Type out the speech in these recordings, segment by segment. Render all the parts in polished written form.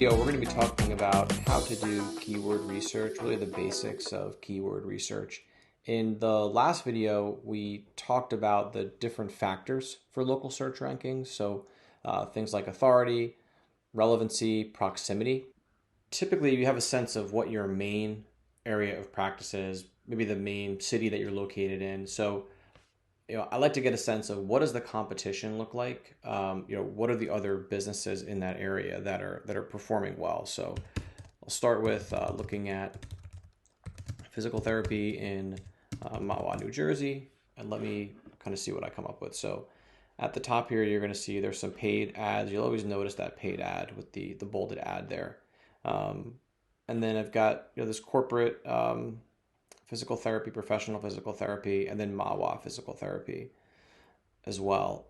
We're going to be talking about how to do keyword research, really the basics of keyword research. In the last video, we talked about the different factors for local search rankings. So things like authority, relevancy, proximity. Typically, you have a sense of what your main area of practice is, maybe the main city that you're located in. So I like to get a sense of what does the competition look like. What are the other businesses in that area that are performing well. So I'll start with looking at physical therapy in Mahwah, New Jersey, and let me kind of see what I come up with. So at the top here, you're going to see there's some paid ads. You'll always notice that paid ad with the bolded ad there. And then I've got this corporate physical therapy, professional physical therapy, and then Mahwah physical therapy as well.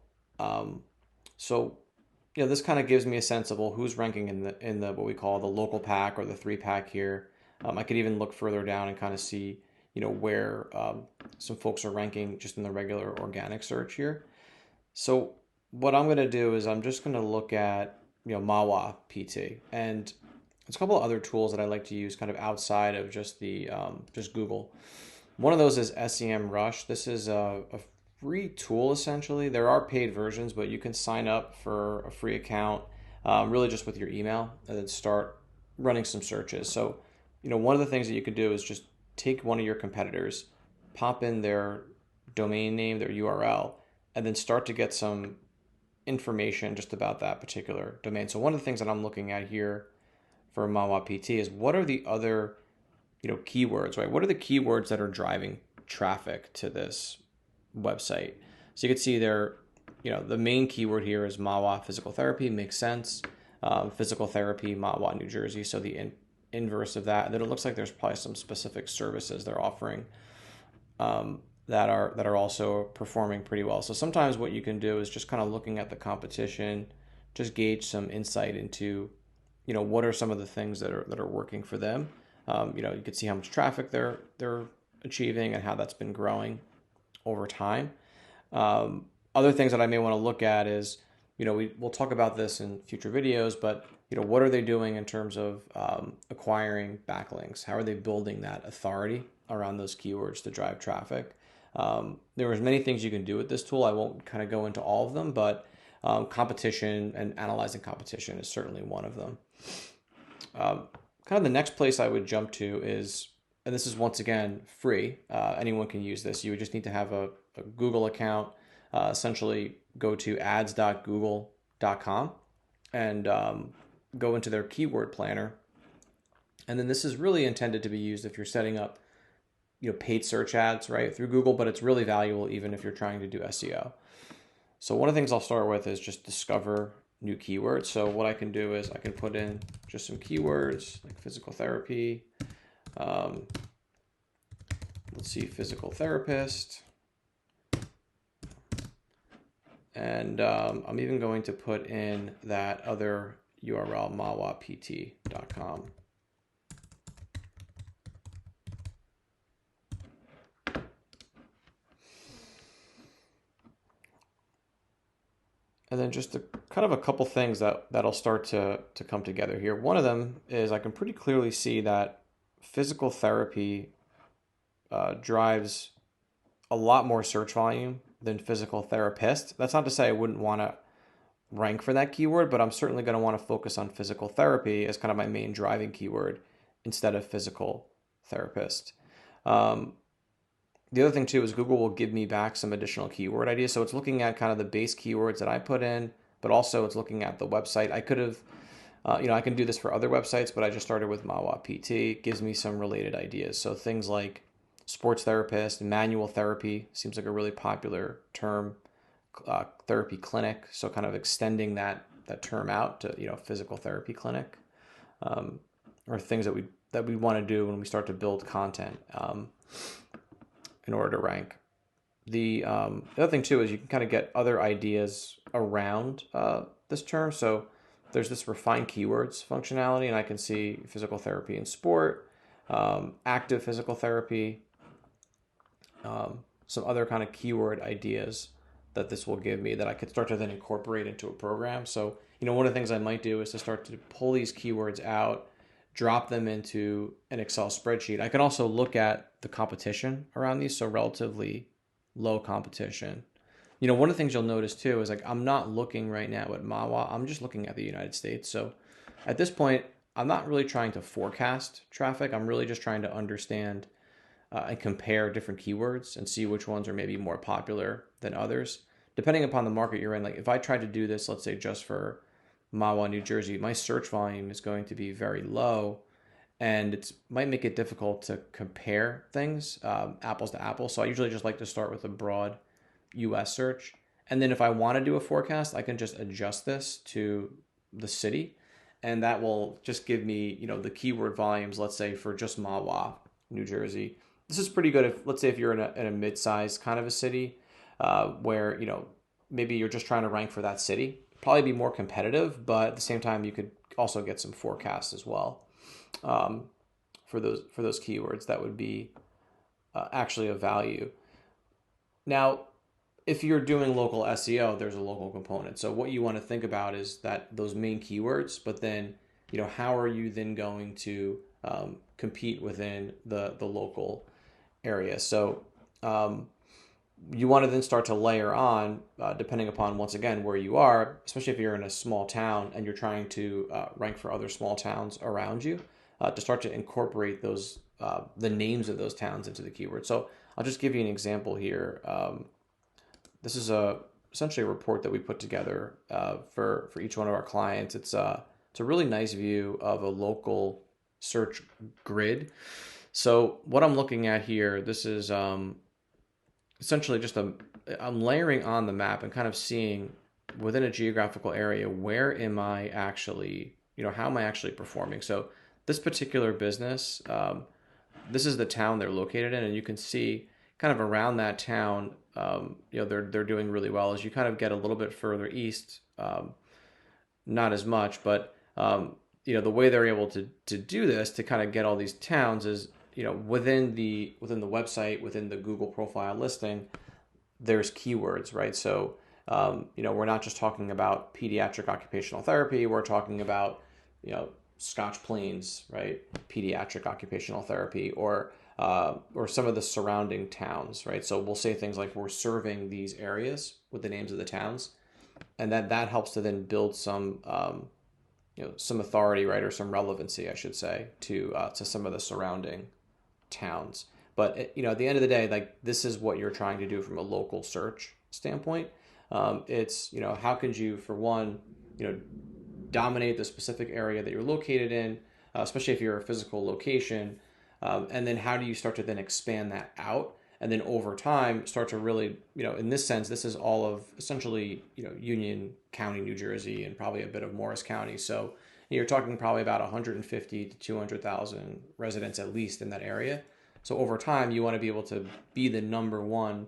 This kind of gives me a sense of, well, who's ranking in the what we call the local pack or the 3-pack here. I could even look further down and kind of see where some folks are ranking just in the regular organic search here. So what I'm going to do is I'm just going to look at Mahwah PT, and there's a couple of other tools that I like to use kind of outside of just the just Google. One of those is SEMRush. This is a free tool essentially. There are paid versions, but you can sign up for a free account really just with your email and then start running some searches. So one of the things that you could do is just take one of your competitors, pop in their domain name, their URL, and then start to get some information just about that particular domain. So one of the things that I'm looking at here for Mahwah PT is what are the other keywords, right? What are the keywords that are driving traffic to this website? So you can see there, the main keyword here is Mahwah physical therapy, makes sense. Physical therapy, Mahwah, New Jersey. So the inverse of that. And then it looks like there's probably some specific services they're offering that are also performing pretty well. So sometimes what you can do is just kind of looking at the competition, just gauge some insight into what are some of the things that are working for them. You can see how much traffic they're achieving and how that's been growing over time. Other things that I may want to look at is, we'll talk about this in future videos, but what are they doing in terms of acquiring backlinks? How are they building that authority around those keywords to drive traffic? There are many things you can do with this tool. I won't kind of go into all of them, but competition and analyzing competition is certainly one of them. Kind of the next place I would jump to is, and this is once again free, anyone can use this. You would just need to have a Google account, essentially go to ads.google.com and go into their keyword planner. And then this is really intended to be used if you're setting up paid search ads right through Google, but it's really valuable even if you're trying to do SEO. So one of the things I'll start with is just discover new keywords. So what I can do is I can put in just some keywords like physical therapy. Let's see, physical therapist. And I'm even going to put in that other URL, mahwahpt.com. And then just kind of a couple things that'll start to come together here. One of them is I can pretty clearly see that physical therapy drives a lot more search volume than physical therapist. That's not to say I wouldn't want to rank for that keyword, but I'm certainly going to want to focus on physical therapy as kind of my main driving keyword instead of physical therapist. The other thing too is Google will give me back some additional keyword ideas. So it's looking at kind of the base keywords that I put in, but also it's looking at the website. I could have, I can do this for other websites, but I just started with Mahwah PT. It gives me some related ideas. So things like sports therapist, manual therapy seems like a really popular term, therapy clinic. So kind of extending that term out to, physical therapy clinic, or things that we want to do when we start to build content. In order to rank. The other thing too is you can kind of get other ideas around this term. So there's this refine keywords functionality, and I can see physical therapy and sport, active physical therapy, some other kind of keyword ideas that this will give me that I could start to then incorporate into a program. So, one of the things I might do is to start to pull these keywords out, drop them into an Excel spreadsheet. I can also look at the competition around these, so relatively low competition. One of the things you'll notice too is like I'm not looking right now at MAWA, I'm just looking at the United States. So at this point, I'm not really trying to forecast traffic. I'm really just trying to understand and compare different keywords and see which ones are maybe more popular than others. Depending upon the market you're in, like if I tried to do this, let's say just for Mahwah, New Jersey, my search volume is going to be very low, and it might make it difficult to compare things apples to apples. So I usually just like to start with a broad US search. And then if I want to do a forecast, I can just adjust this to the city, and that will just give me, the keyword volumes, let's say for just Mahwah, New Jersey. This is pretty good if, let's say, if you're in a mid-sized kind of a city where, maybe you're just trying to rank for that city. Probably be more competitive, but at the same time, you could also get some forecasts as well for those keywords that would be actually of value. Now, if you're doing local SEO, there's a local component. So what you want to think about is that those main keywords, but then, how are you then going to compete within the local area? So you want to then start to layer on, depending upon, once again, where you are, especially if you're in a small town and you're trying to rank for other small towns around you, to start to incorporate those the names of those towns into the keyword. So I'll just give you an example here. This is essentially a report that we put together for each one of our clients. It's a really nice view of a local search grid. So what I'm looking at here, this is essentially just I'm layering on the map and kind of seeing within a geographical area, where am I actually, how am I actually performing? So this particular business, this is the town they're located in, and you can see kind of around that town, they're doing really well. As you kind of get a little bit further east, not as much, but the way they're able to do this to kind of get all these towns is, within the website, within the Google profile listing, there's keywords, right? So we're not just talking about pediatric occupational therapy. We're talking about Scotch Plains, right? Pediatric occupational therapy, or some of the surrounding towns, right? So we'll say things like we're serving these areas with the names of the towns, and that helps to then build some some authority, right, or some relevancy, I should say, to some of the surrounding towns. But at the end of the day, like, this is what you're trying to do from a local search standpoint. It's how could you, for one, dominate the specific area that you're located in, especially if you're a physical location. And then how do you start to then expand that out? And then over time, start to really, in this sense, this is all of essentially, Union County, New Jersey, and probably a bit of Morris County. So you're talking probably about 150 to 200,000 residents at least in that area. So over time, you want to be able to be the number one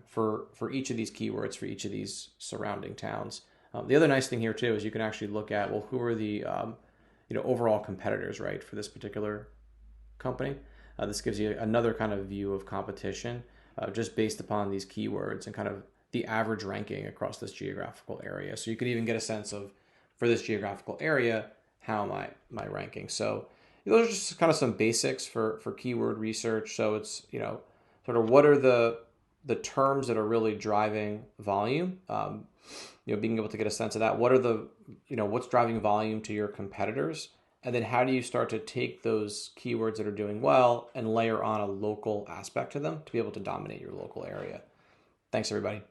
for each of these keywords, for each of these surrounding towns. The other nice thing here too is you can actually look at, well, who are the overall competitors, right, for this particular company. This gives you another kind of view of competition, just based upon these keywords and kind of the average ranking across this geographical area. So you can even get a sense of, for this geographical area, how am I ranking? So those are just kind of some basics for keyword research. So it's sort of what are the terms that are really driving volume. Being able to get a sense of that. What are the what's driving volume to your competitors? And then how do you start to take those keywords that are doing well and layer on a local aspect to them to be able to dominate your local area? Thanks, everybody.